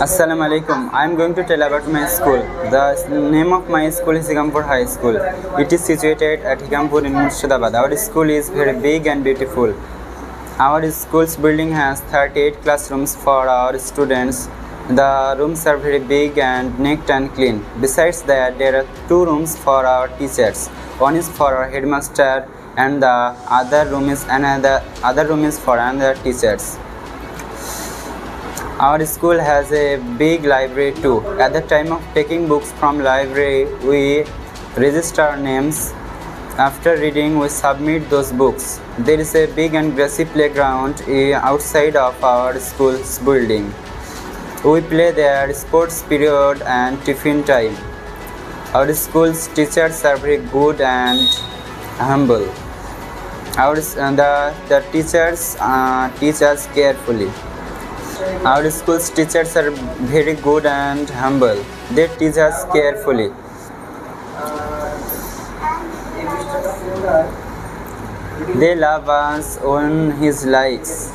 Assalamu alaikum. I am going to tell about my school. The name of my school is Hikampur High School. It is situated at Hikampur in Murshidabad. Our school is very big and beautiful. Our school's building has 38 classrooms for our students. The rooms are very big and neat and clean. Besides that, there are two rooms for our teachers. One is for our headmaster, and the other room is for another teachers. Our school has a big library too. At the time of taking books from library, we register our names. After reading, we submit those books. There is a big and grassy playground outside of our school's building. We play there sports period and tiffin time. Our school's teachers are very good and humble. The teachers teach us carefully. Our school's teachers are very good and humble. They teach us carefully. They love us on his likes.